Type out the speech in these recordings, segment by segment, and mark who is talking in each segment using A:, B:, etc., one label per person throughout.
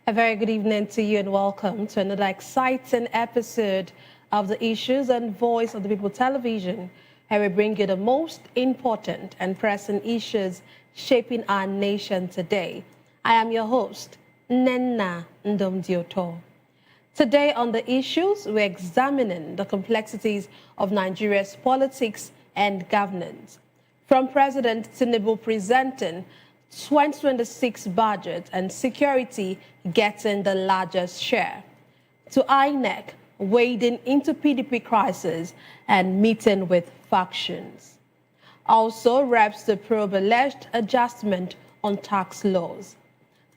A: A very good evening to you and welcome to another exciting episode of the Issues and Voice of the People television, where we bring you the most important and pressing issues shaping our nation today. I am your host, Nenna Ndomdioto. Today on the issues, we're examining the complexities of Nigeria's politics and governance. From President Tinubu presenting 2026 budget and security getting the largest share, to INEC wading into PDP crisis and meeting with factions. Also, reps to probe alleged adjustment on tax laws.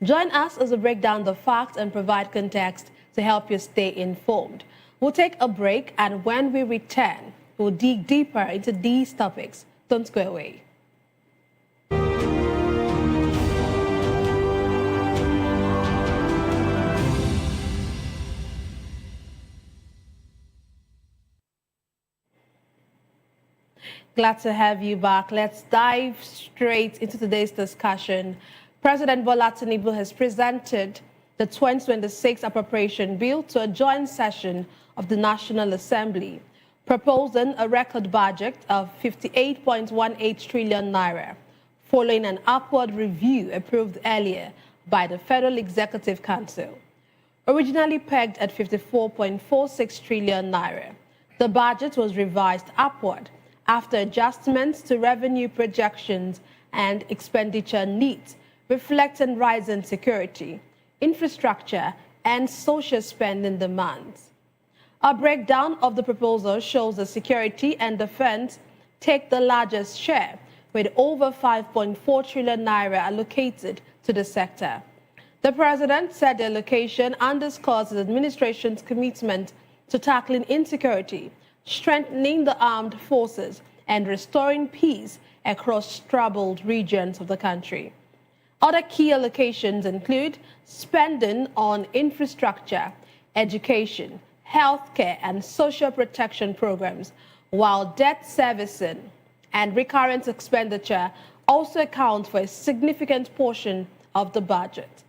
A: Join us as we break down the facts and provide context to help you stay informed. We'll take a break, and when we return, we'll dig deeper into these topics. Don't go away. Glad to have you back. Let's dive straight into today's discussion. President Bola Tinubu has presented the 2026 appropriation bill to a joint session of the National Assembly, proposing a record budget of 58.18 trillion naira, following an upward review approved earlier by the Federal Executive Council. Originally pegged at 54.46 trillion naira, the budget was revised upward after adjustments to revenue projections and expenditure needs, reflecting rising security, infrastructure, and social spending demands. A breakdown of the proposal shows the security and defense take the largest share, with over 5.4 trillion naira allocated to the sector. The president said the allocation underscores his administration's commitment to tackling insecurity, strengthening the armed forces, and restoring peace across troubled regions of the country. Other key allocations include spending on infrastructure, education, healthcare, and social protection programs, while debt servicing and recurrent expenditure also account for a significant portion of the budget.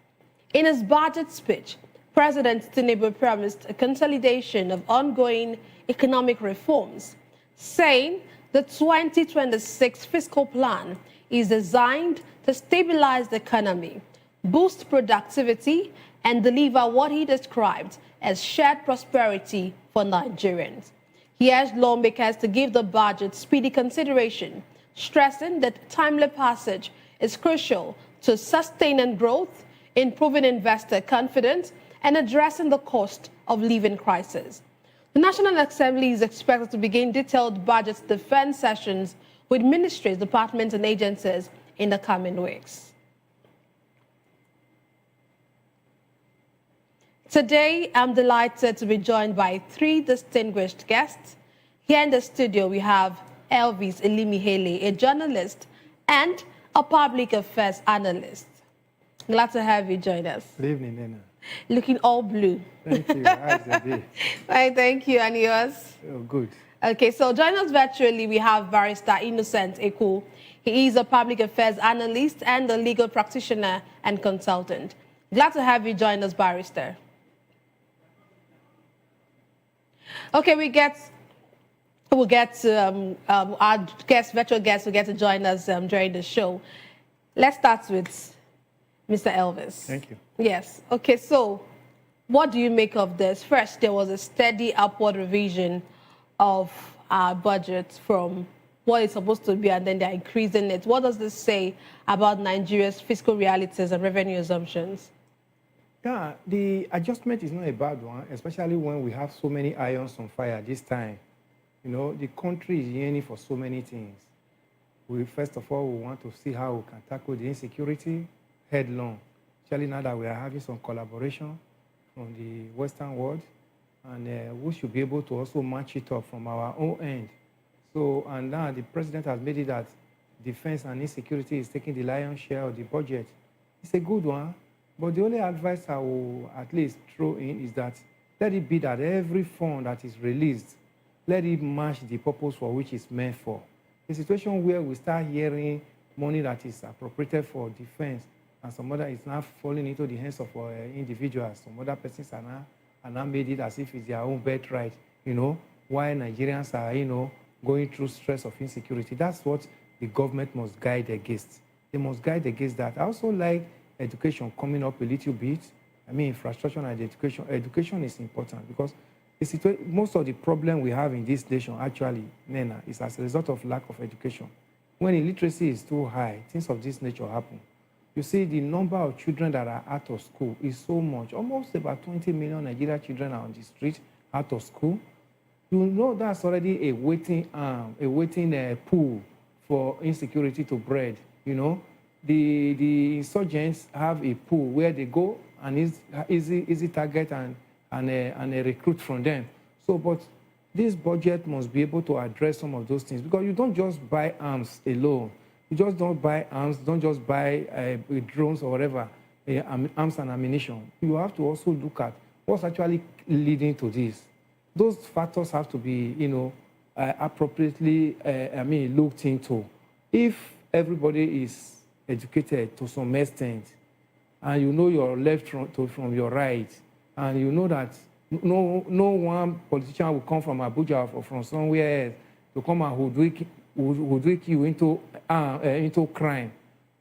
A: In his budget speech, President Tinubu promised a consolidation of ongoing economic reforms, saying the 2026 fiscal plan is designed to stabilize the economy, boost productivity, and deliver what he described as shared prosperity for Nigerians. He urged lawmakers to give the budget speedy consideration, stressing that timely passage is crucial to sustaining growth, improving investor confidence, and addressing the cost of living crisis. The National Assembly is expected to begin detailed budget defense sessions with ministries, departments, and agencies in the coming weeks. Today, I'm delighted to be joined by three distinguished guests. Here in the studio, we have Elvis Elimihele, a journalist and a public affairs analyst. Glad to have you join us.
B: Good evening, Nena.
A: Looking all blue.
B: Thank you. How's the day?
A: Right, thank you. And yours?
B: Oh, good.
A: Okay, so join us virtually. We have Barrister Innocent Eku. He is a public affairs analyst and a legal practitioner and consultant. Glad to have you join us, Barrister. Okay, we'll get to our virtual guests will get to join us during the show. Let's start with Mr. Elvis.
B: Thank you.
A: Yes. Okay, so what do you make of this? First, there was a steady upward revision of our budget from what it's supposed to be, and then they're increasing it. What does this say about Nigeria's fiscal realities and revenue assumptions?
B: Yeah, the adjustment is not a bad one, especially when we have so many irons on fire this time. You know, the country is yearning for so many things. First of all, we want to see how we can tackle the insecurity headlong, especially now that we are having some collaboration from the Western world, and we should be able to also match it up from our own end. So, and now the president has made it that defense and insecurity is taking the lion's share of the budget. It's a good one, but the only advice I will at least throw in is that let it be that every fund that is released, let it match the purpose for which it's meant for. A situation where we start hearing money that is appropriated for defense and some other is now falling into the hands of individuals. Some other persons are now made it as if it's their own birthright, why Nigerians are, going through stress of insecurity. That's what the government must guide against. They must guide against that. I also like education coming up a little bit. I mean, infrastructure and education. Education is important because most of the problem we have in this nation, actually, Nena, is as a result of lack of education. When illiteracy is too high, things of this nature happen. You see, the number of children that are out of school is so much. Almost about 20 million Nigerian children are on the street out of school. You know that's already a waiting pool for insecurity to breed. The insurgents have a pool where they go and easy target and recruit from them. So, but this budget must be able to address some of those things because you don't just buy arms alone. You just don't buy arms, don't just buy drones or whatever, arms and ammunition. You have to also look at what's actually leading to this. Those factors have to be, appropriately, looked into. If everybody is educated to some extent, and you know your left from your right, and you know that no one politician will come from Abuja or from somewhere else to come and hoodwink you into crime,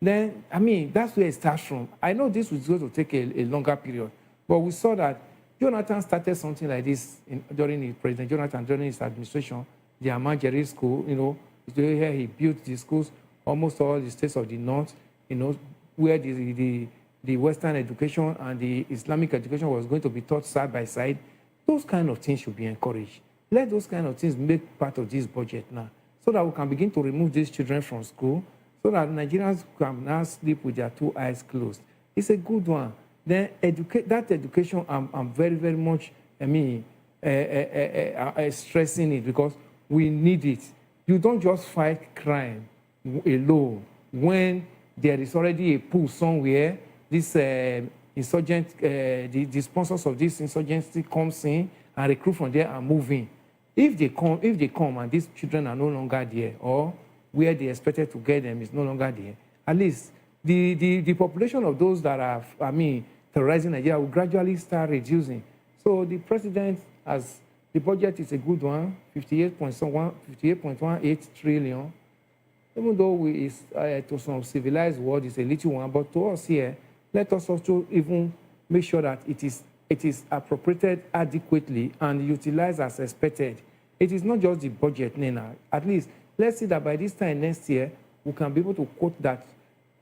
B: then, that's where it starts from. I know this was going to take a longer period, but we saw that Jonathan started something like this during President Jonathan, during his administration, the Amajeri School, here he built the schools, almost all the states of the north, where the Western education and the Islamic education was going to be taught side by side. Those kind of things should be encouraged. Let those kind of things make part of this budget now, so that we can begin to remove these children from school, so that Nigerians can now sleep with their two eyes closed. It's a good one. Then that education, I'm very, very much, stressing it because we need it. You don't just fight crime alone when there is already a pool somewhere. This insurgent, the sponsors of this insurgency comes in and recruit from there and move in. If they come and these children are no longer there, or where they expected to get them is no longer there, at least the population of those that are, terrorizing Nigeria will gradually start reducing. So the president, as the budget is a good one, 58.18 trillion. Even though to some civilized world it's a little one, but to us here, let us also even make sure that it is appropriated adequately and utilized as expected. It is not just the budget, Nena. At least let's see that by this time next year, we can be able to quote that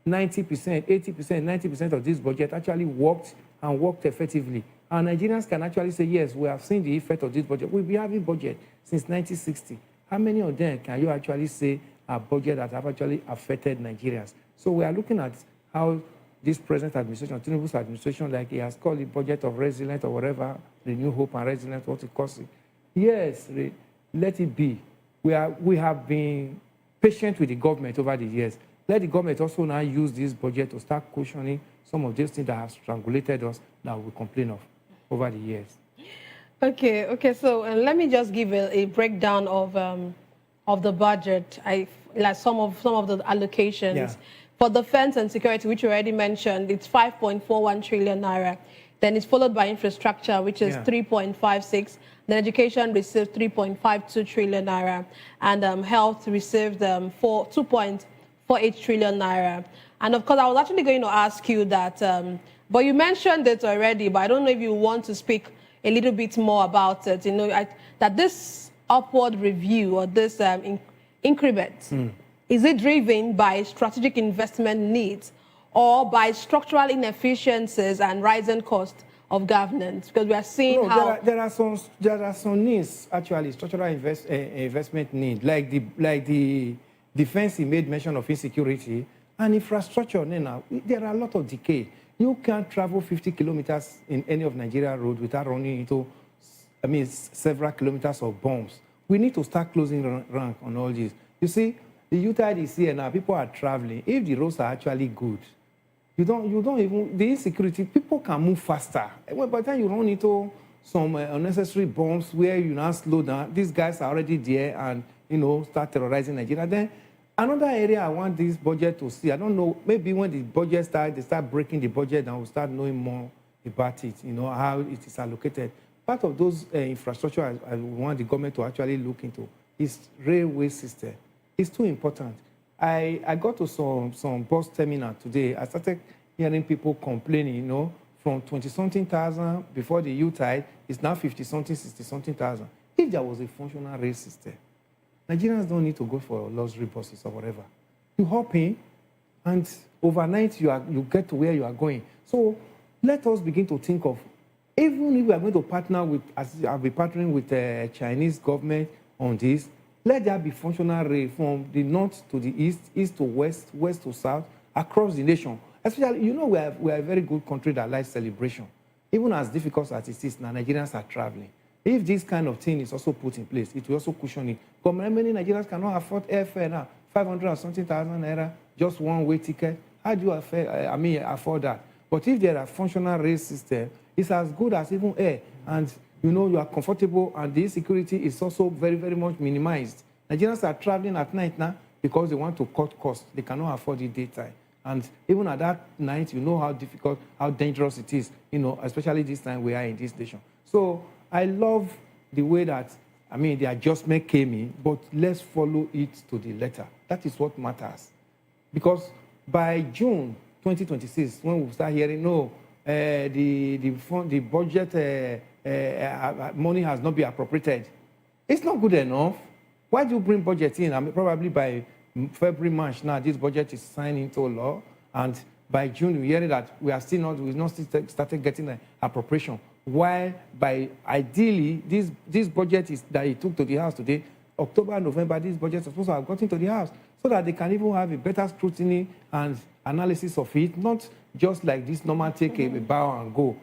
B: 90%, 80%, 90% of this budget actually worked and worked effectively. And Nigerians can actually say, yes, we have seen the effect of this budget. We've been having budget since 1960. How many of them can you actually say are budget that have actually affected Nigerians? So we are looking at how this present administration, Tinubu's administration, like he has called it budget of resilience or whatever, the new hope and resilience, what it calls it. Yes, let it be. We have been patient with the government over the years. Let the government also now use this budget to start cushioning some of these things that have strangulated us that we complain of over the years.
A: Okay. So let me just give a breakdown of the budget. Like some of the allocations.
B: Yeah.
A: For defense and security, which you already mentioned, it's 5.41 trillion naira. Then it's followed by infrastructure, which is 3.56. Then education received 3.52 trillion naira. And health received 2.48 trillion naira. And of course, I was actually going to ask you that, but you mentioned it already, but I don't know if you want to speak a little bit more about it. That this upward review or this increment, is it driven by strategic investment needs or by structural inefficiencies and rising cost of governance? Because we are seeing how
B: there are some needs actually, structural investment need, like the defense. He made mention of insecurity and infrastructure. Now there are a lot of decay. You can't travel 50 kilometers in any of Nigeria road without running into, several kilometers of bombs. We need to start closing rank on all this. You see, the youth is here now. People are traveling. If the roads are actually good, you don't even, the insecurity, people can move faster. By the time you run into some unnecessary bombs where you now slow down, these guys are already there and, start terrorizing Nigeria, then Another area I want this budget to see, I don't know, maybe when the budget starts, they start breaking the budget and we'll start knowing more about it, how it is allocated. Part of those infrastructure I want the government to actually look into is railway system. It's too important. I got to some bus terminal today. I started hearing people complaining, from 20-something thousand before the U-tide, it's now 50-something, 60-something thousand. If there was a functional rail system, Nigerians don't need to go for luxury buses or whatever. You hop in, and overnight you get to where you are going. So let us begin to think of, even if we are going to partner with, as I'll be partnering with the Chinese government on this, let there be functional rail from the north to the east, east to west, west to south, across the nation. Especially, we are a very good country that likes celebration. Even as difficult as it is now, Nigerians are traveling. If this kind of thing is also put in place, it will also cushion it. Because many Nigerians cannot afford airfare now, 500 or something thousand naira, just one-way ticket. How do you afford that? But if there are functional rail system, it's as good as even air. And you are comfortable, and the insecurity is also very, very much minimized. Nigerians are traveling at night now because they want to cut costs. They cannot afford it daytime. And even at that night, how difficult, how dangerous it is, especially this time we are in this nation. So I love the way that, the adjustment came in, but let's follow it to the letter. That is what matters. Because by June 2026, when we start hearing, the budget money has not been appropriated, it's not good enough. Why do you bring budget in? Probably by February, March now, this budget is signed into law, and by June, we hear that we've not started getting an appropriation. While by ideally, this budget is that he took to the House today, October, November, this budget is supposed to have gotten to the House so that they can even have a better scrutiny and analysis of it, not just like this normal take a bow and go,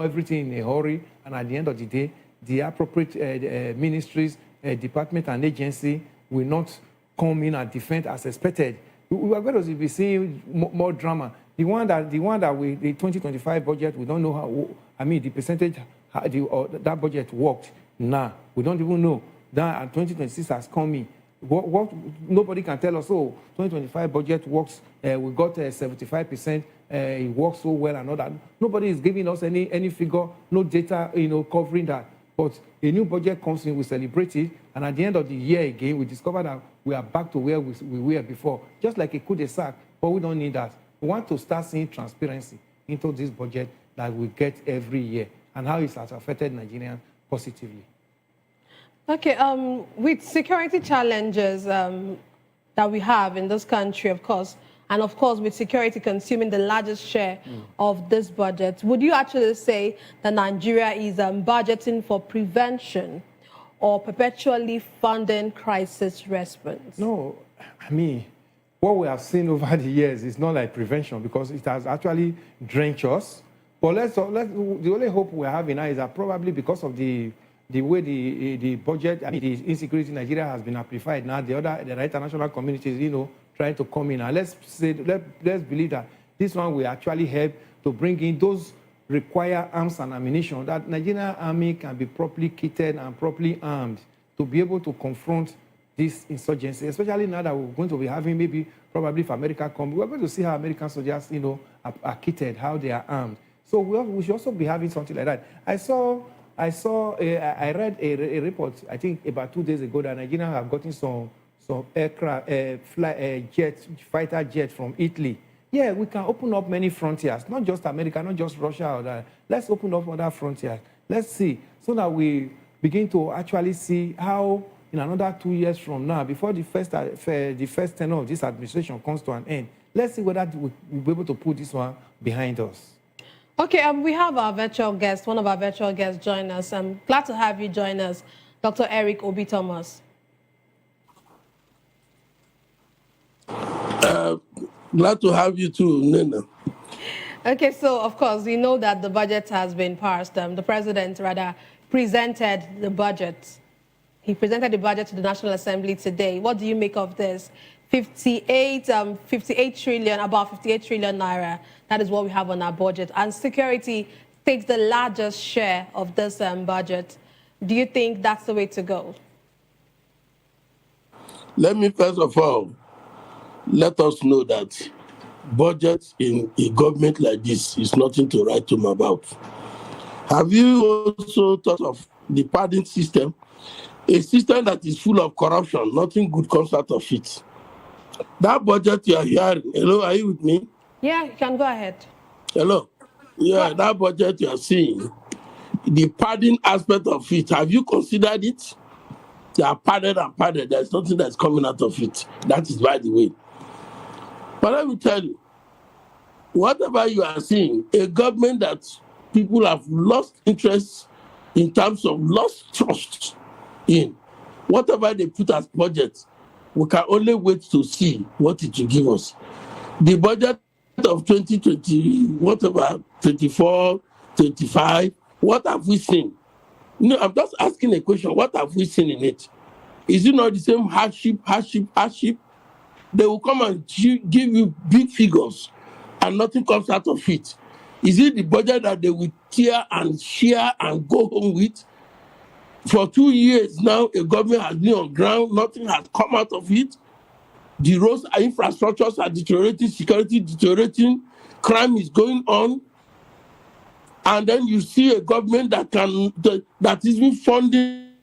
B: everything in a hurry, and at the end of the day, the appropriate ministries, department and agency will not come in and defend as expected. We are going to be seeing more drama. The 2025 budget, we don't know how, the percentage, that budget worked now. We don't even know. That 2026 has come in. What nobody can tell us, 2025 budget works, we got 75%, it works so well and all that. Nobody is giving us any figure, no data, covering that. But a new budget comes in, we celebrate it, and at the end of the year again, we discover that we are back to where we were before, just like a coup-de-sac, but we don't need that. We want to start seeing transparency into this budget that we get every year and how it has affected Nigerians positively.
A: Okay, with security challenges that we have in this country, of course, and of course with security consuming the largest share of this budget, would you actually say that Nigeria is budgeting for prevention or perpetually funding crisis response?
B: No, what we have seen over the years is not like prevention, because it has actually drenched us. But the only hope we have now is that probably because of the way the budget, the insecurity in Nigeria has been amplified now, the international communities, trying to come in. And let's believe that this one will actually help to bring in those require arms and ammunition, that Nigerian army can be properly kitted and properly armed to be able to confront this insurgency, especially now that we're going to be having probably if America comes, we're going to see how American soldiers, are kitted, how they are armed. So we should also be having something like that. I read a report, I think about 2 days ago, that Nigeria have gotten some aircraft, fighter jet from Italy. Yeah, we can open up many frontiers, not just America, not just Russia or that. Let's open up other frontiers. Let's see, so that we begin to actually see how in another 2 years from now, before the first tenure of this administration comes to an end, let's see whether we'll be able to put this one behind us.
A: Okay, we have our virtual guest, one of our virtual guests join us. I'm glad to have you join us, Dr. Eric Obi-Thomas.
C: Glad to have you too, Nina.
A: Okay, so of course, we know that the budget has been passed. The president rather presented the budget. He presented the budget to the National Assembly today. What do you make of this? 58 trillion, about 58 trillion naira. That is what we have on our budget. And security takes the largest share of this budget. Do you think that's the way to go?
C: Let me first of all let us know that budget in a government like this is nothing to write home about. Have you also thought of the pardon system? A system that is full of corruption, nothing good comes out of it. That budget you are hearing, hello, are you with me?
A: Yeah, you can go ahead.
C: Hello? Yeah,
A: Go.
C: that budget you are seeing, the pardon aspect of it, have you considered it? They are pardoned and pardoned. There's nothing that's coming out of it. That is by the way. But let me tell you, whatever you are seeing, a government that people have lost interest in terms of lost trust in, whatever they put as budget, we can only wait to see what it will give us. The budget of 2020, whatever, 24, 25, what have we seen? No, I'm just asking a question. What have we seen in it? Is it not the same hardship? They will come and give you big figures and nothing comes out of it. Is it the budget that they will tear and share and go home with? For 2 years now, a government has been on ground, nothing has come out of it. The roads and infrastructures are deteriorating, security deteriorating, crime is going on. And then you see a government that is even funding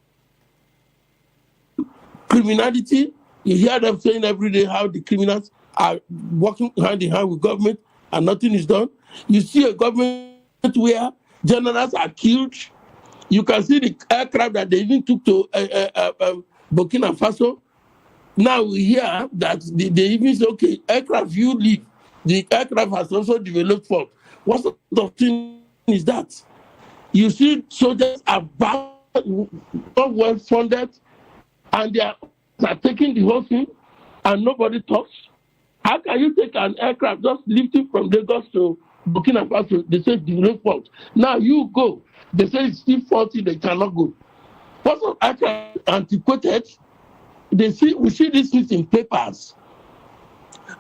C: criminality. You hear them saying every day how the criminals are working hand in hand with government and nothing is done. You see a government where generals are killed. You can see the aircraft that they even took to Burkina Faso. Now we hear that they even say, okay, aircraft, you leave. The aircraft has also developed fault. What sort of thing is that? You see soldiers are not well funded and they are taking the whole thing and nobody talks. How can you take an aircraft just lifting from Lagos to Burkina Faso? They say develop fault. Now you go. They say it's still faulty, they cannot go. What sort of aircraft antiquated? We see these things in papers.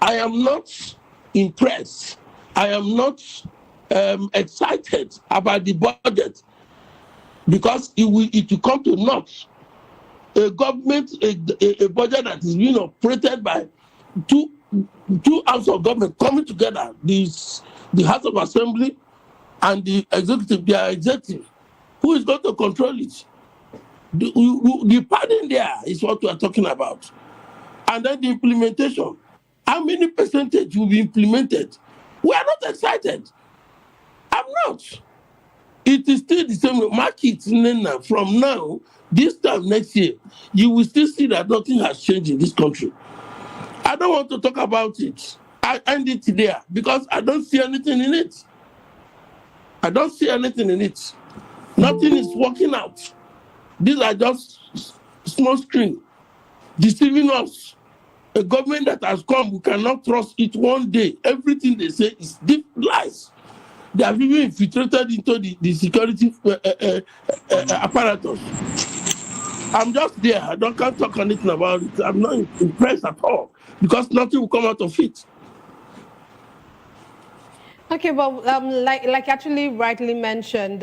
C: I am not impressed. I am not excited about the budget because it will come to naught. A government, a budget that is being operated by two arms of government coming together, the House of Assembly and the executive, their executive. Who is going to control it? The pardon there is what we are talking about. And then the implementation. How many percentage will be implemented? We are not excited. I'm not. It is still the same. Mark it from now, this time next year, you will still see that nothing has changed in this country. I don't want to talk about it. I end it there because I don't see anything in it. I don't see anything in it. Nothing is working out. These are just small screen deceiving us. A government that has come, we cannot trust it one day. Everything they say is deep lies. They have even infiltrated into the security apparatus. I'm just there. Can't talk anything about it. I'm not impressed at all because nothing will come out of it.
A: Okay, well, like actually rightly mentioned,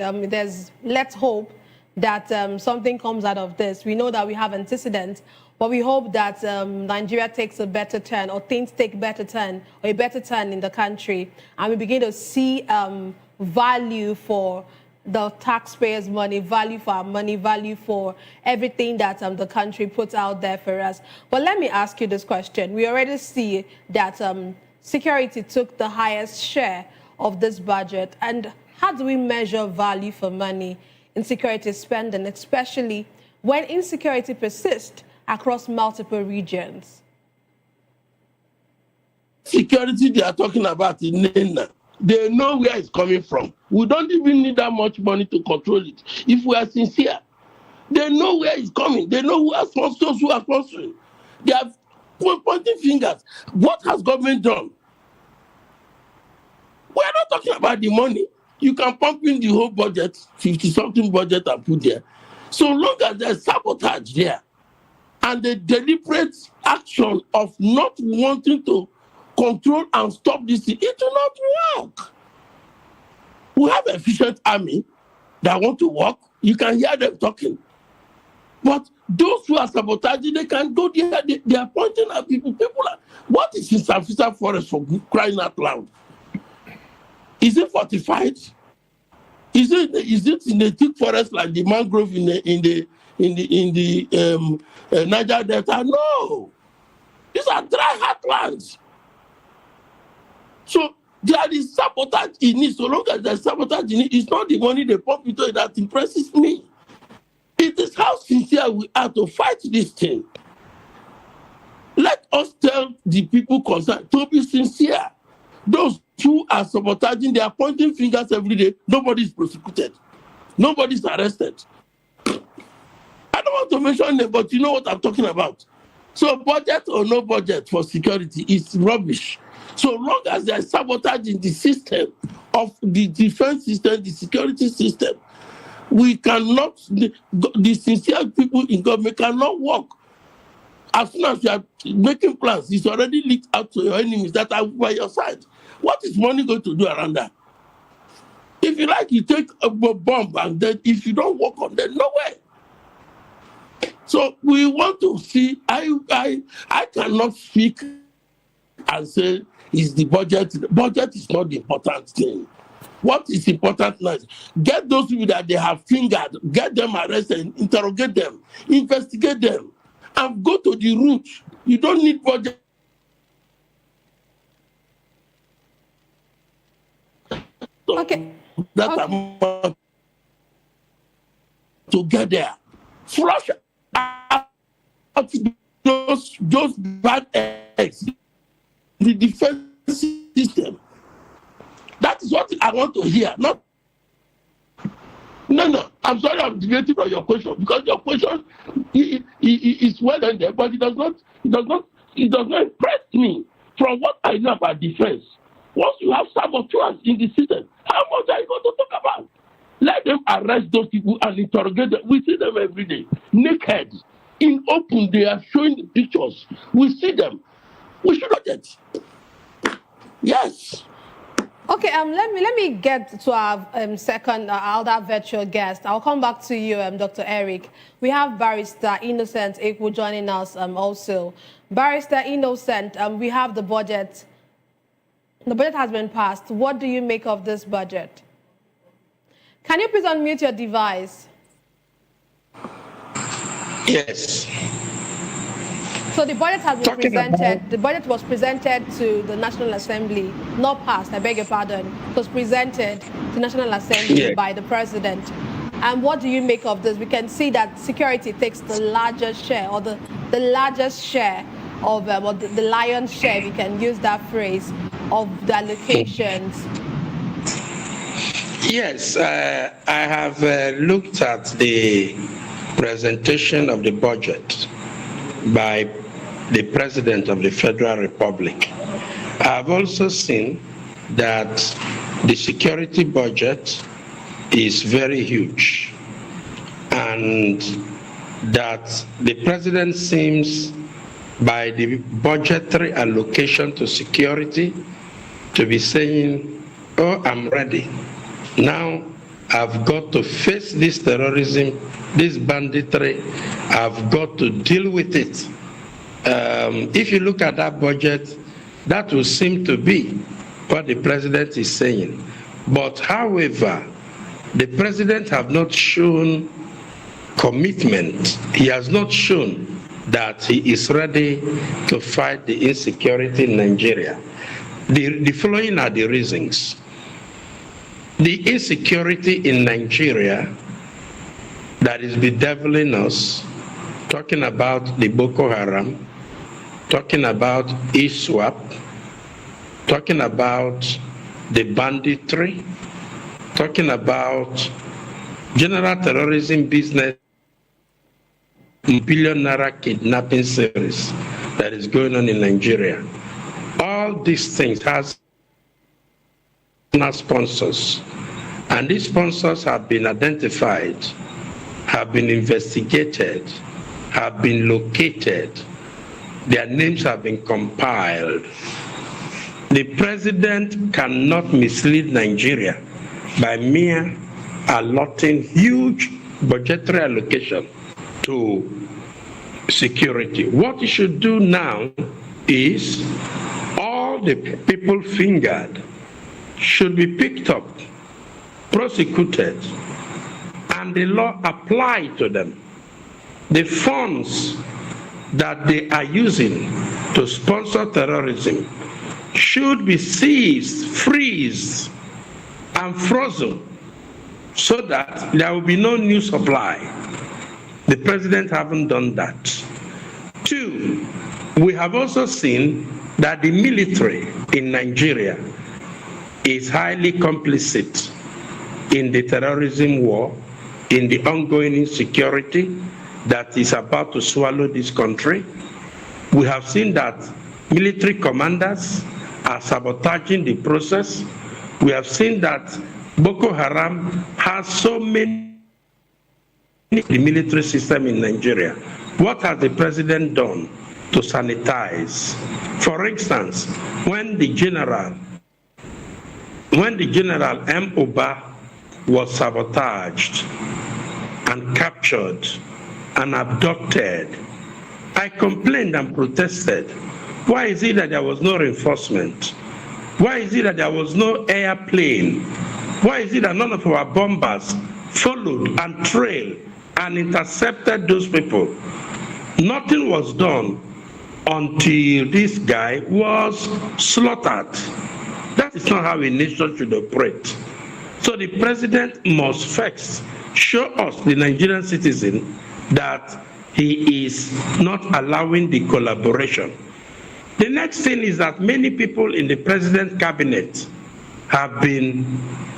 A: let's hope that something comes out of this. We know that we have antecedents, but we hope that Nigeria takes a better turn, or things take a better turn in the country, and we begin to see value for the taxpayers' money, value for our money, value for everything that the country puts out there for us. But let me ask you this question. We already see that security took the highest share of this budget. And how do we measure value for money in security spending, especially when insecurity persists across multiple regions?
C: Security they are talking about in Nena, they know where it's coming from. We don't even need that much money to control it. If we are sincere, they know where it's coming. They know who are sponsors, who are sponsoring. They are pointing fingers. What has government done? We are not talking about the money. You can pump in the whole budget, 50-something budget, and put there. So long as there's sabotage there and the deliberate action of not wanting to control and stop this thing, it will not work. We have efficient army that want to work. You can hear them talking. But those who are sabotaging, they can go there. They are pointing at people. People are, what is in Safisa Forest for crying out loud? Is it fortified? Is it in the thick forest like the mangrove in the Niger Delta? No, these are dry heartlands. So there is sabotage in it. So long as there's sabotage in it, it's not the money they pump into it that impresses me. It is how sincere we are to fight this thing. Let us tell the people concerned to be sincere. Those who are sabotaging, they are pointing fingers every day. Nobody is prosecuted. Nobody is arrested. I don't want to mention them, but you know what I'm talking about. So budget or no budget for security is rubbish. So long as there is sabotage in the system of the defense system, the security system, we cannot, the sincere people in government cannot work. As soon as you are making plans, it's already leaked out to your enemies that are by your side. What is money going to do around that? If you like, you take a bomb, and then if you don't work on that, no way. So we want to see, I cannot speak and say it's the budget. The budget is not the important thing. What is important now is get those people that they have fingered, get them arrested, interrogate them, investigate them, and go to the root. You don't need budget.
A: Okay.
C: That amount to get there. Flush out those bad eggs. The defense system. That is what I want to hear. No, I'm sorry I'm deviating from your question because your question is well ended, but it does not impress me from what I know about defense. Once you have saboteurs in the system, how much are you going to talk about? Let them arrest those people and interrogate them. We see them every day, naked, in open. They are showing the pictures. We see them. We should not get. Yes.
A: Okay, let me get to our second other virtual guest. I'll come back to you, Dr. Eric. We have Barrister Innocent Ekwu joining us also. Barrister Innocent, we have the budget. The budget has been passed. What do you make of this budget? Can you please unmute your device?
C: Yes.
A: So the budget has been presented. The budget was presented to the National Assembly, not passed, I beg your pardon. It was presented to National Assembly by the President. And what do you make of this? We can see that security takes the largest share, or the largest share of, or the lion's share, if you can use that phrase, of the allocations.
D: Yes, I have looked at the presentation of the budget by the President of the Federal Republic. I've also seen that the security budget is very huge and that the President seems, by the budgetary allocation to security, to be saying, oh, I'm ready. Now I've got to face this terrorism, this banditry, I've got to deal with it. If you look at that budget, that will seem to be what the President is saying. But however, the President have not shown commitment. He has not shown that he is ready to fight the insecurity in Nigeria. The following are the reasons. The insecurity in Nigeria that is bedeviling us, talking about the Boko Haram, talking about ISWAP, talking about the banditry, talking about general terrorism business, billion naira kidnapping series that is going on in Nigeria. All these things has sponsors, and these sponsors have been identified, have been investigated, have been located, their names have been compiled. The President cannot mislead Nigeria by mere allotting huge budgetary allocation to security. What you should do now is all the people fingered should be picked up, prosecuted, and the law applied to them. The funds that they are using to sponsor terrorism should be seized, freezed, and frozen so that there will be no new supply. The president hasn't done that. Two, we have also seen that the military in Nigeria is highly complicit in the terrorism war, in the ongoing insecurity that is about to swallow this country. We have seen that military commanders are sabotaging the process. We have seen that Boko Haram has so many the military system in Nigeria. What has the president done to sanitize? For instance, when the General M. Oba was sabotaged and captured and abducted, I complained and protested. Why is it that there was no reinforcement? Why is it that there was no airplane? Why is it that none of our bombers followed and trailed and intercepted those people? Nothing was done until this guy was slaughtered. That is not how a nation should operate. So the president must first show us, the Nigerian citizen, that he is not allowing the collaboration. The next thing is that many people in the president's cabinet have been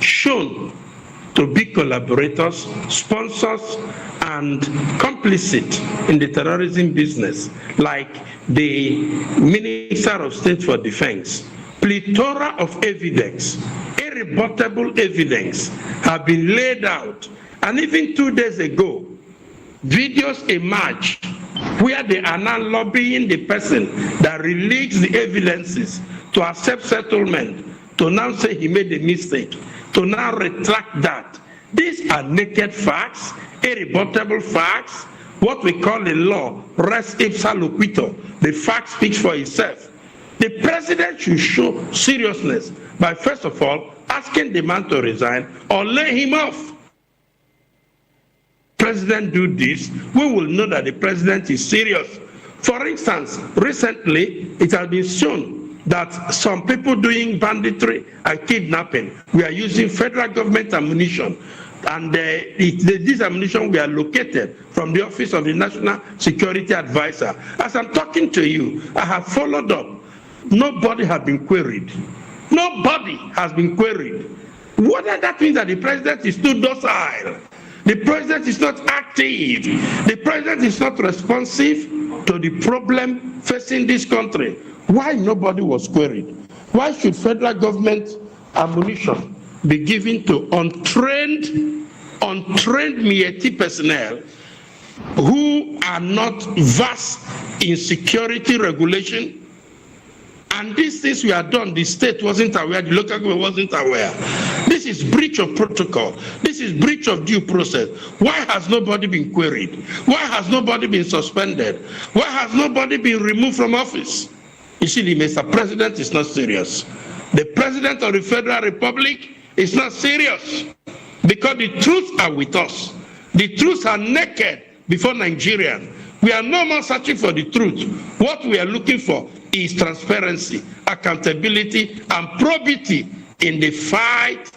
D: shown to be collaborators, sponsors, and complicit in the terrorism business, like the Minister of State for Defense. Plethora of evidence, irrebuttable evidence, have been laid out. And even 2 days ago, videos emerged where they are now lobbying the person that released the evidences to accept settlement, to now say he made a mistake, to now retract that. These are naked facts, irrebuttable facts, what we call in law, res ipsa loquitur. The fact speaks for itself. The president should show seriousness by, first of all, asking the man to resign or lay him off. President do this, we will know that the president is serious. For instance, recently it has been shown that some people doing banditry and kidnapping, we are using federal government ammunition, and this ammunition were located from the office of the National Security Advisor. As I'm talking to you, I have followed up. Nobody has been queried. Nobody has been queried. Whether that means that the president is too docile, the president is not active, the president is not responsive to the problem facing this country. Why nobody was queried? Why should federal government ammunition be given to untrained Mieti personnel who are not versed in security regulation? And these things were done, the state wasn't aware, the local government wasn't aware. This is breach of protocol. This is breach of due process. Why has nobody been queried? Why has nobody been suspended? Why has nobody been removed from office? You see, the Mr. President is not serious. The President of the Federal Republic is not serious, because the truths are with us. The truths are naked before Nigerians. We are no more searching for the truth. What we are looking for is transparency, accountability, and probity in the fight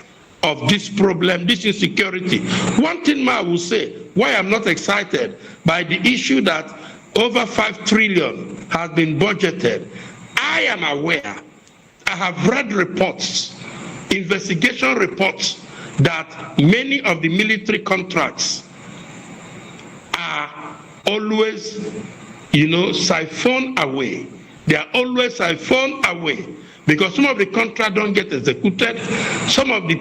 D: of this problem, this insecurity. One thing I will say, why I'm not excited by the issue that over 5 trillion has been budgeted. I am aware, I have read reports, investigation reports, that many of the military contracts are always, siphoned away. They are always siphoned away because some of the contracts don't get executed. Some of the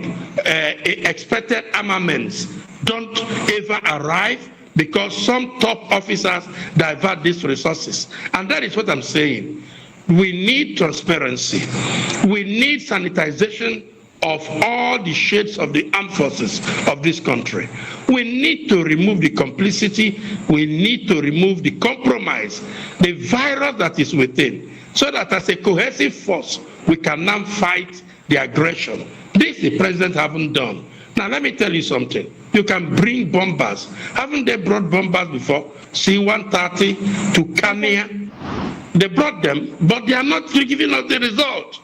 D: expected armaments don't ever arrive because some top officers divert these resources. And that is what I'm saying. We need transparency. We need sanitization of all the shades of the armed forces of this country. We need to remove the complicity, we need to remove the compromise, the virus that is within, so that as a cohesive force, we can now fight the aggression. This the president haven't done. Now let me tell you something. You can bring bombers. Haven't they brought bombers before? C-130 to Kenya. They brought them, but they are not giving us the result.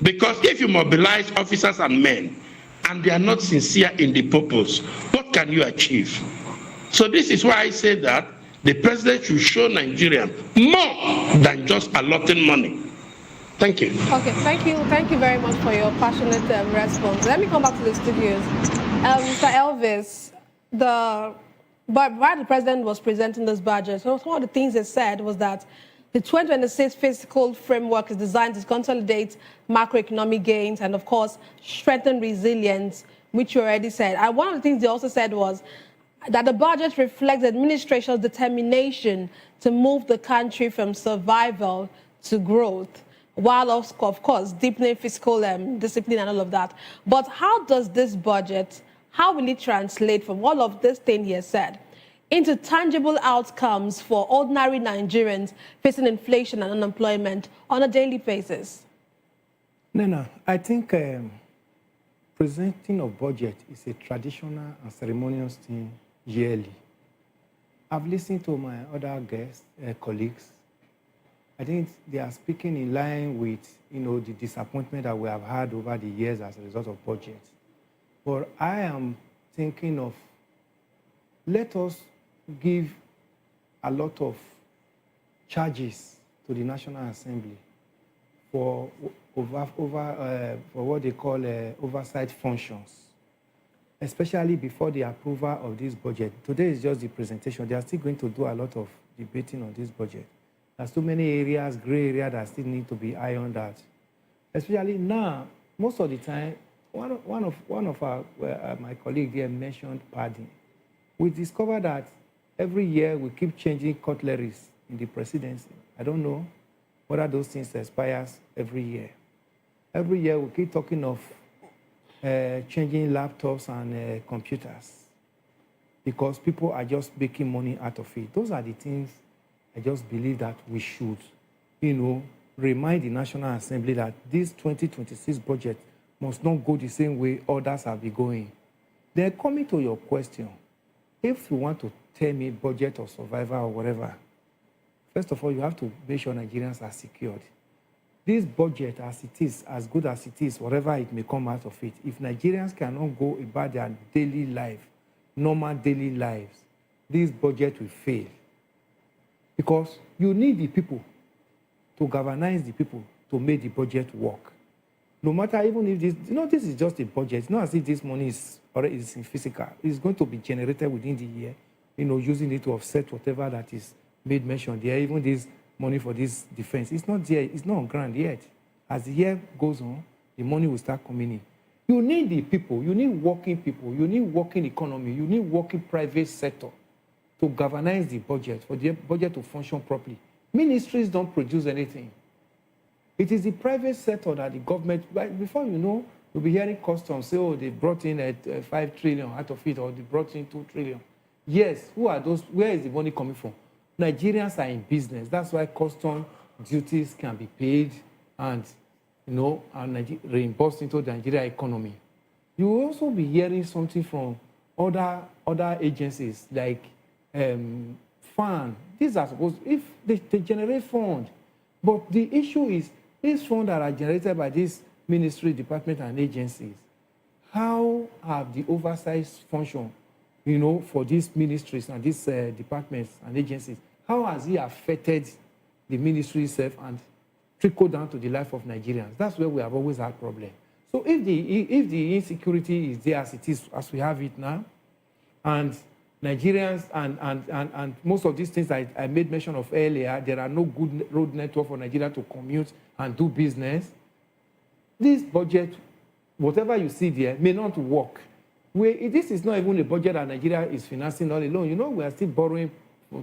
D: Because if you mobilize officers and men, and they are not sincere in the purpose, what can you achieve? So this is why I say that the president should show Nigerians more than just allotting money. Thank you.
A: Okay, thank you very much for your passionate response. Let me come back to the studios. Mr. Elvis, while the president was presenting this budget, so one of the things he said was that the 2026 fiscal framework is designed to consolidate macroeconomic gains and, of course, strengthen resilience, which you already said. And one of the things they also said was that the budget reflects the administration's determination to move the country from survival to growth, while, of course, deepening fiscal discipline and all of that. But how does this budget, how will it translate from all of this thing he has said into tangible outcomes for ordinary Nigerians facing inflation and unemployment on a daily basis?
B: No, I think presenting of budget is a traditional and ceremonious thing yearly. I've listened to my other guests, colleagues. I think they are speaking in line with, the disappointment that we have had over the years as a result of budget. But I am thinking of, let us give a lot of charges to the National Assembly for what they call oversight functions, especially before the approval of this budget. Today is just the presentation. They are still going to do a lot of debating on this budget. There's so many areas, gray areas that still need to be ironed out. Especially now, most of the time, one of our my colleague here mentioned padding. We discovered that every year we keep changing cutleries in the presidency. I don't know whether those things expires every year. Every year we keep talking of changing laptops and computers because people are just making money out of it. Those are the things I just believe that we should, remind the National Assembly that this 2026 budget must not go the same way others have been going. Then coming to your question, if you want to tell me budget or survival or whatever, first of all, you have to make sure Nigerians are secured. This budget, as it is, as good as it is, whatever it may come out of it, if Nigerians cannot go about their daily life, normal daily lives, this budget will fail. Because you need the people to galvanize the people to make the budget work. No matter even if this is just a budget. It's not as if this money is already in physical. It's going to be generated within the year, using it to offset whatever that is made mention there. Even this money for this defense, it's not there. It's not on ground yet. As the year goes on, the money will start coming in. You need the people. You need working people. You need working economy. You need working private sector to galvanize the budget, for the budget to function properly. Ministries don't produce anything. It is the private sector that the government, before you'll be hearing customs say, oh, they brought in 5 trillion out of it, or they brought in 2 trillion. Yes, who are those? Where is the money coming from? Nigerians are in business. That's why custom duties can be paid and, and reimbursed into the Nigeria economy. You will also be hearing something from other agencies like fund. These are supposed, if they generate fund, but the issue is these funds that are generated by this ministry, department, and agencies, how have the oversight function, for these ministries and these departments and agencies, how has it affected the ministry itself and trickled down to the life of Nigerians? That's where we have always had problems. So if the insecurity is there as it is, as we have it now, and Nigerians and most of these things I made mention of earlier, there are no good road network for Nigeria to commute and do business. This budget, whatever you see there, may not work. This is not even a budget that Nigeria is financing all alone. We are still borrowing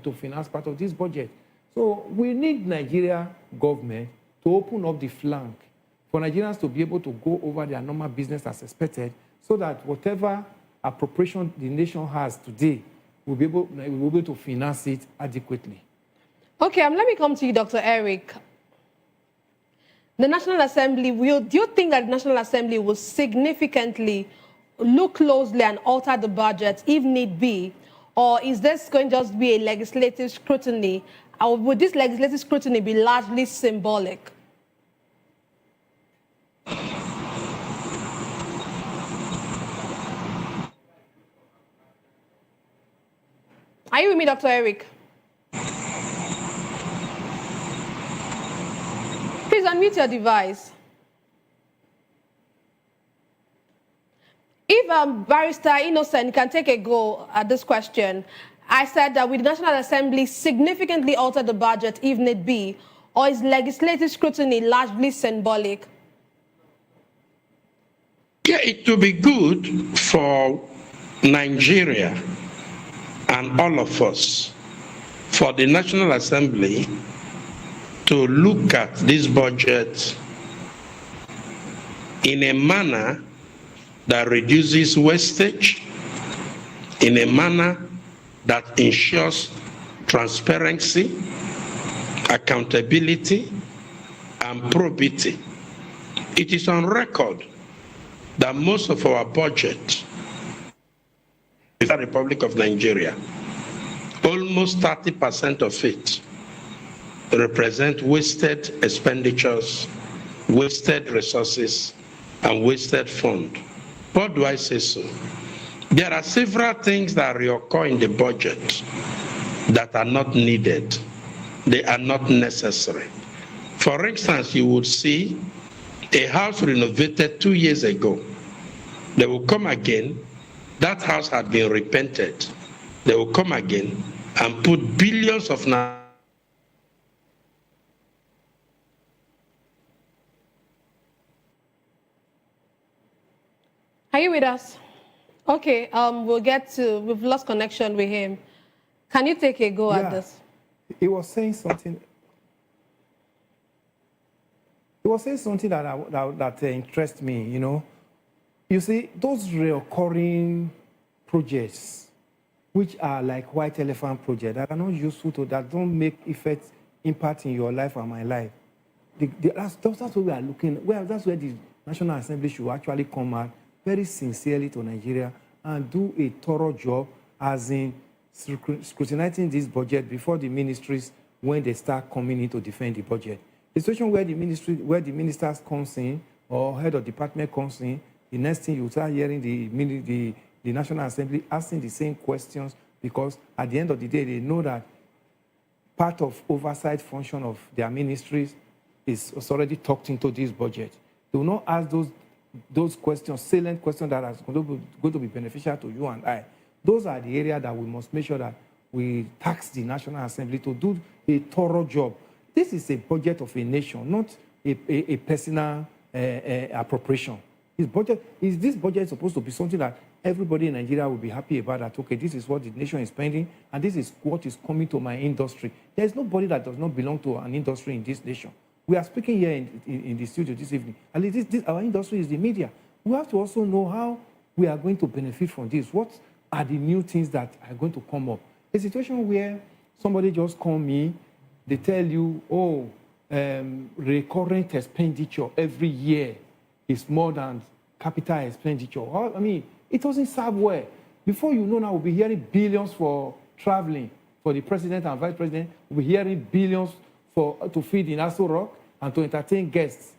B: to finance part of this budget. So we need Nigeria government to open up the flank for Nigerians to be able to go over their normal business as expected, so that whatever appropriation the nation has today, we'll be able to finance it adequately.
A: Okay, let me come to you, Dr. Eric. The National Assembly, do you think that the National Assembly will significantly look closely and alter the budget if need be? Or is this going to just be a legislative scrutiny? Or would this legislative scrutiny be largely symbolic? Are you with me, Dr. Eric? Please unmute your device. If Barrister Innocent can take a go at this question, I said that will the National Assembly significantly alter the budget if need be, or is legislative scrutiny largely symbolic?
D: Yeah, it will be good for Nigeria and all of us, for the National Assembly to look at this budget in a manner that reduces wastage, in a manner that ensures transparency, accountability, and probity. It is on record that most of our budget in the Republic of Nigeria, almost 30% of it represent wasted expenditures, wasted resources, and wasted funds. Why do I say so? There are several things that reoccur in the budget that are not needed. They are not necessary. For instance, you would see a house renovated 2 years ago. They will come again. That house had been repainted. They will come again and put billions of naira.
A: Are you with us? Okay, we've lost connection with him. Can you take a go at this?
B: He was saying something. He was saying something that interests me, you know. You see, those recurring projects, which are like white elephant projects, that are not useful that don't make impact in your life or my life. That's what we are looking. That's where the National Assembly should actually come out very sincerely to Nigeria and do a thorough job, as in scrutinizing this budget before the ministries, when they start coming in to defend the budget. The situation where the ministers comes in or head of department comes in, the next thing you start hearing the National Assembly asking the same questions, because at the end of the day, they know that part of oversight function of their ministries is already tucked into this budget. They will not ask those questions, salient questions that are going to be beneficial to you and I. Those are the areas that we must make sure that we tax the National Assembly to do a thorough job. This is a budget of a nation, not a personal appropriation. This budget is supposed to be something that everybody in Nigeria will be happy about, that, okay, this is what the nation is spending, and this is what is coming to my industry. There is nobody that does not belong to an industry in this nation. We are speaking here in the studio this evening. At least our industry is the media. We have to also know how we are going to benefit from this. What are the new things that are going to come up? A situation where somebody just call me, they tell you, oh, recurrent expenditure every year is more than capital expenditure. I mean, it doesn't serve well. Before you know now, we'll be hearing billions for traveling for the president and vice president. We'll be hearing billions to feed in Aso Rock and to entertain guests.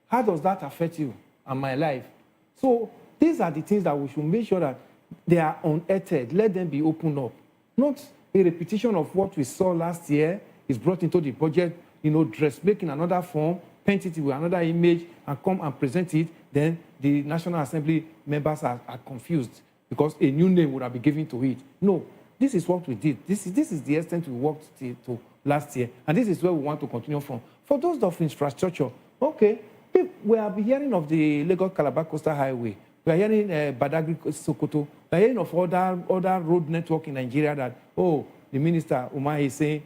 B: How does that affect you and my life? So these are the things that we should make sure that they are unearthed. Let them be opened up. Not a repetition of what we saw last year is brought into the budget, dressmaking another form, paint it with another image, and come and present it. Then the National Assembly members are confused because a new name would have been given to it. No, this is what we did. This is the extent we worked to last year, and this is where we want to continue from. For those of infrastructure, okay, we are hearing of the Lagos-Calabar Coastal Highway. We are hearing Badagry-Sokoto. We are hearing of other road network in Nigeria that, the minister, Umar, is saying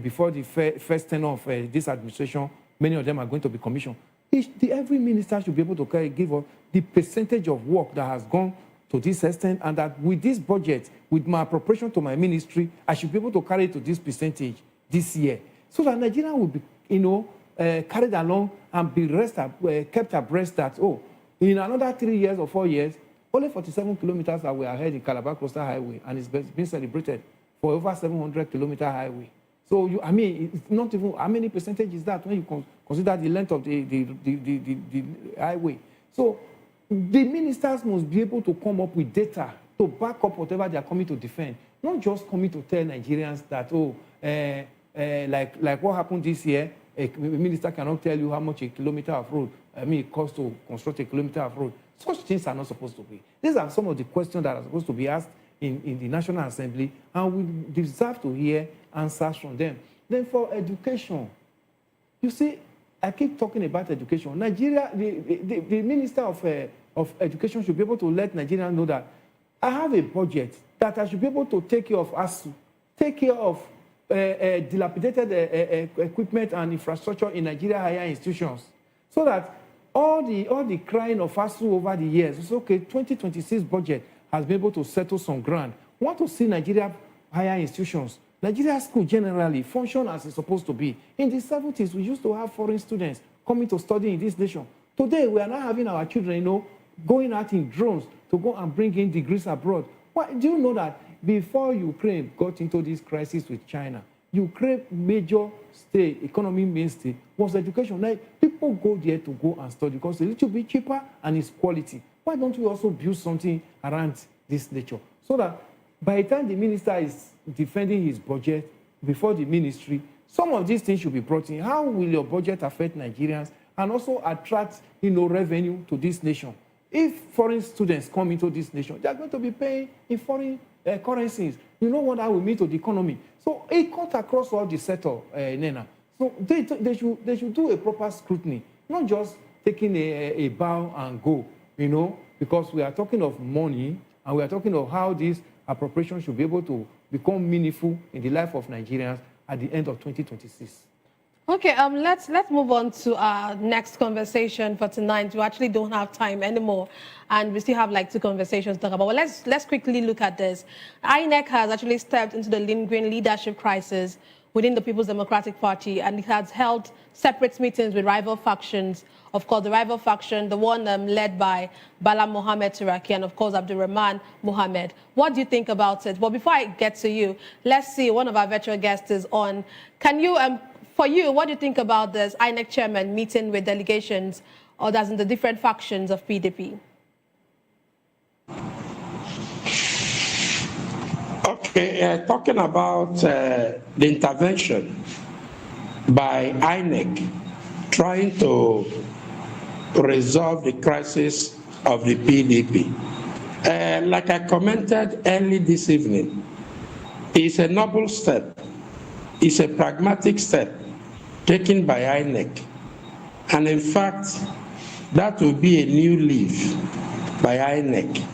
B: before the first tenure of this administration, many of them are going to be commissioned. Every minister should be able to give us the percentage of work that has gone to this extent, and that with this budget, with my appropriation to my ministry, I should be able to carry it to this percentage this year, so that Nigeria will be, carried along and be kept abreast that, in another 3 years or 4 years, only 47 kilometers that we are ahead in Calabar Coastal Highway, and it's been celebrated for over 700-kilometer highway. So, it's not even, how many percentage is that when you consider the length of the highway? So, the ministers must be able to come up with data to back up whatever they are coming to defend, not just coming to tell Nigerians that, like what happened this year, a minister cannot tell you how much a kilometer of road, it costs to construct a kilometer of road. Such things are not supposed to be. These are some of the questions that are supposed to be asked in the National Assembly, and we deserve to hear answers from them. Then for education, you see, I keep talking about education. Nigeria, the Minister of Education should be able to let Nigerians know that I have a budget that I should be able to take care of ASU, take care of dilapidated equipment and infrastructure in Nigeria higher institutions, so that all the crying of ASU over the years, it's okay, 2026 budget has been able to settle some ground. We want to see Nigeria higher institutions, Nigeria school generally function as it's supposed to be. In the 70s, we used to have foreign students coming to study in this nation. Today, we are now having our children, going out in drones to go and bring in degrees abroad. Why, do you know that before Ukraine got into this crisis with China, Ukraine major economy mainstay was education. Now, people go there to go and study because it's a little bit cheaper and it's quality. Why don't we also build something around this nature? So that by the time the minister is defending his budget before the ministry, some of these things should be brought in. How will your budget affect Nigerians and also attract, revenue to this nation? If foreign students come into this nation, they are going to be paying in foreign currencies. You know what that will mean to the economy? So it cuts across all the sector, Nena. So they should do a proper scrutiny, not just taking a bow and go, because we are talking of money and we are talking of how this appropriation should be able to become meaningful in the life of Nigerians at the end of 2026.
A: Okay, let's move on to our next conversation for tonight. We actually don't have time anymore, and we still have like 2 conversations to talk about. Well, let's quickly look at this. INEC has actually stepped into the lingering leadership crisis within the People's Democratic Party, and it has held separate meetings with rival factions. Of course, the rival faction, the one led by Bala Mohammed Turaki and, of course, Abdulrahman Mohammed. What do you think about it? Well, before I get to you, let's see, one of our virtual guests is on. Can you, for you, what do you think about this INEC chairman meeting with delegations, others in the different factions of PDP?
D: Okay, talking about the intervention by INEC trying to resolve the crisis of the PDP. Like I commented early this evening, it's a noble step, it's a pragmatic step taken by INEC. And in fact, that will be a new leaf by INEC.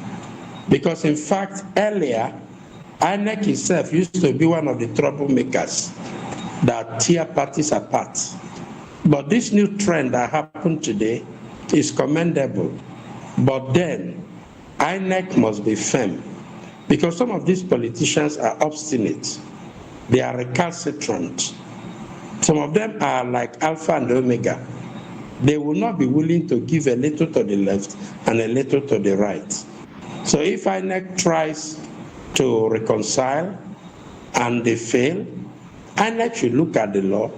D: Because in fact, earlier, INEC itself used to be one of the troublemakers that tear parties apart. But this new trend that happened today is commendable. But then, INEC must be firm, because some of these politicians are obstinate. They are recalcitrant. Some of them are like Alpha and Omega. They will not be willing to give a little to the left and a little to the right. So if INEC tries to reconcile and they fail, INEC should look at the law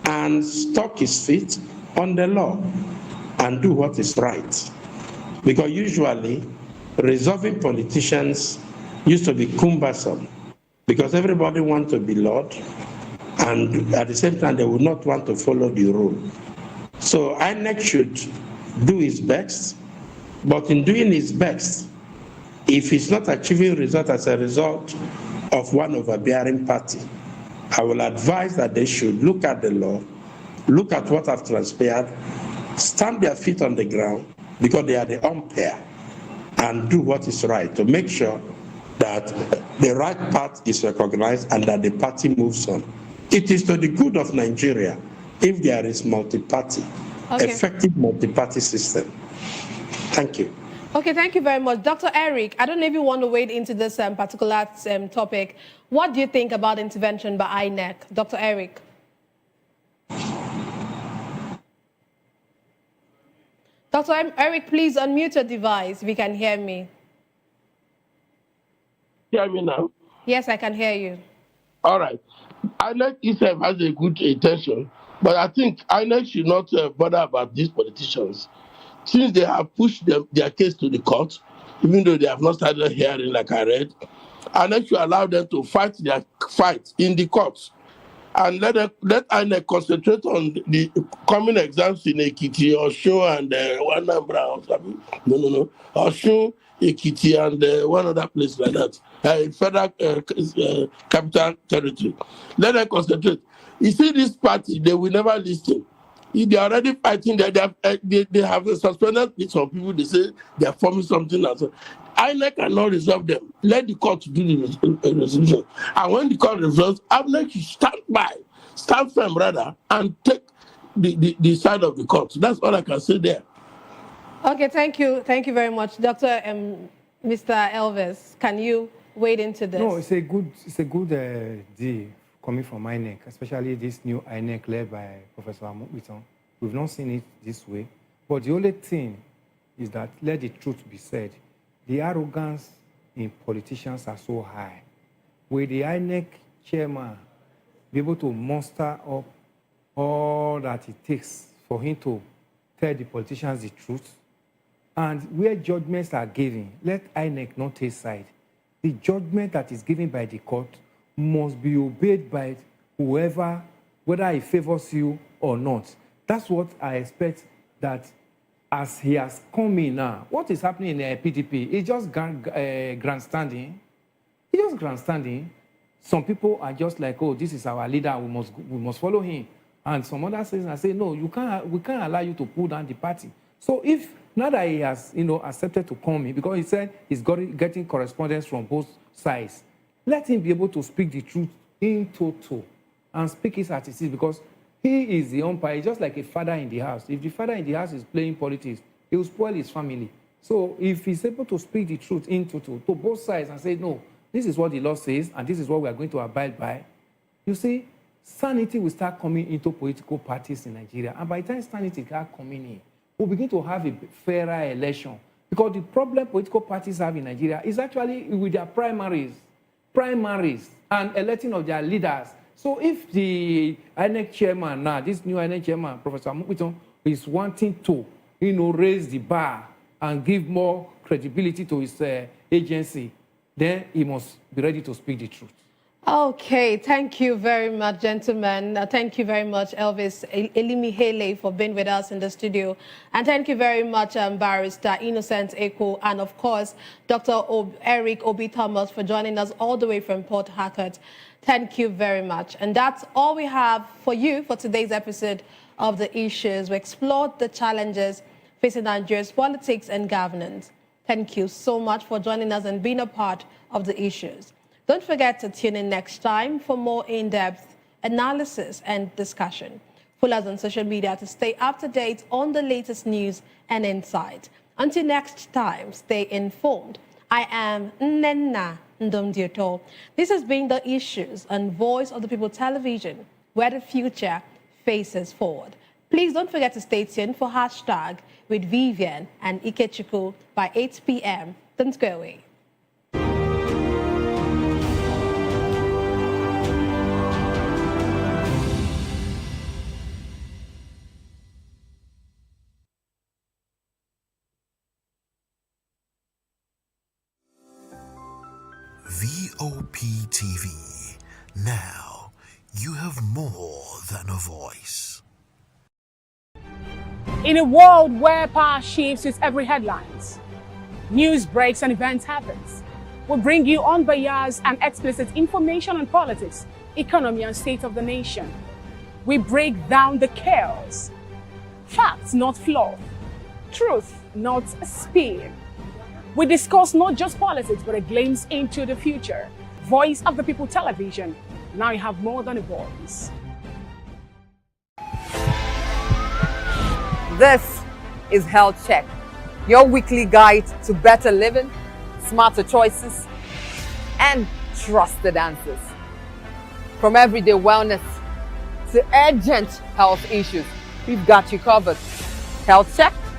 D: and stock his feet on the law and do what is right. Because usually, resolving politicians used to be cumbersome, because everybody wants to be Lord, and at the same time, they would not want to follow the rule. So INEC should do his best, but in doing his best, if it's not achieving result as a result of one overbearing party, I will advise that they should look at the law, look at what has transpired, stand their feet on the ground, because they are the umpire, and do what is right to make sure that the right path is recognized and that the party moves on. It is to the good of Nigeria if there is multi-party. effective multi-party system. Thank you.
A: Okay, thank you very much. Dr. Eric, I don't know if you want to wade into this particular topic. What do you think about intervention by INEC? Dr. Eric. Dr. Eric, please unmute your device if you can hear me.
C: Hear me now?
A: Yes, I can hear you.
C: All right. INEC itself has a good intention, but I think INEC should not bother about these politicians. Since they have pushed their case to the court, even though they have not started hearing like I read, INEC should allow them to fight their fight in the courts. And let INEC concentrate on the coming exams in Ekiti, Osun, and Anambra. No. Osun, Ekiti, and one other place like that. Federal capital territory. Let them concentrate. You see, this party, they will never listen. They are already fighting. They have suspended some people. They say they are forming something else. INEC cannot resolve them. Let the court do the resolution. And when the court resolves, INEC should stand firm rather, and take the side of the court. That's all I can say there.
A: Okay, thank you. Thank you very much. Dr. Mr. Elvis, can you wade into this?
B: No, it's a good deal coming from INEC, especially this new INEC led by Professor Amupiton. We've not seen it this way. But the only thing is that, let the truth be said, the arrogance in politicians are so high. Will the INEC chairman be able to muster up all that it takes for him to tell the politicians the truth? And where judgments are given, let INEC not take side. The judgment that is given by the court must be obeyed by whoever, whether it favors you or not. That's what I expect, that as he has come in now, what is happening in the PDP is just grandstanding. It's just grandstanding. Some people are just like, oh, this is our leader, we must follow him. And some other citizens say, no, we can't allow you to pull down the party. So if now that he has, accepted to come in, because he said he's getting correspondence from both sides, let him be able to speak the truth in total and speak it as it is, because he is the umpire, just like a father in the house. If the father in the house is playing politics, he will spoil his family. So if he's able to speak the truth in total to both sides and say, no, this is what the law says and this is what we are going to abide by, you see, sanity will start coming into political parties in Nigeria. And by the time sanity starts coming in, we'll begin to have a fairer election. Because the problem political parties have in Nigeria is actually with their primaries and electing of their leaders. So if the INEC chairman now, this new INEC chairman, Professor Amupiton, is wanting to, raise the bar and give more credibility to his agency, then he must be ready to speak the truth.
A: Okay, thank you very much, gentlemen. Thank you very much, Elvis Elimihele, for being with us in the studio. And thank you very much, Barrister Innocent Eko, and of course, Dr. Eric Obi Thomas for joining us all the way from Port Harcourt. Thank you very much. And that's all we have for you for today's episode of The Issues. We explored the challenges facing Nigeria's politics and governance. Thank you so much for joining us and being a part of The Issues. Don't forget to tune in next time for more in-depth analysis and discussion. Follow us on social media to stay up to date on the latest news and insight. Until next time, stay informed. I am Nnenna Ndomdioto. This has been The Issues on Voice of the People Television, where the future faces forward. Please don't forget to stay tuned for Hashtag with Vivian and Ikechukwu by 8 p.m. Don't go away.
E: VOP TV. Now, you have more than a voice.
F: In a world where power shifts with every headlines, news breaks and events happens, we bring you unbiased and explicit information on politics, economy and state of the nation. We break down the chaos. Facts, not fluff. Truth, not spin. We discuss not just politics, but a glimpse into the future. Voice of the People Television. Now you have more than a voice.
G: This is Health Check, your weekly guide to better living, smarter choices, and trusted answers. From everyday wellness to urgent health issues, we've got you covered. Health Check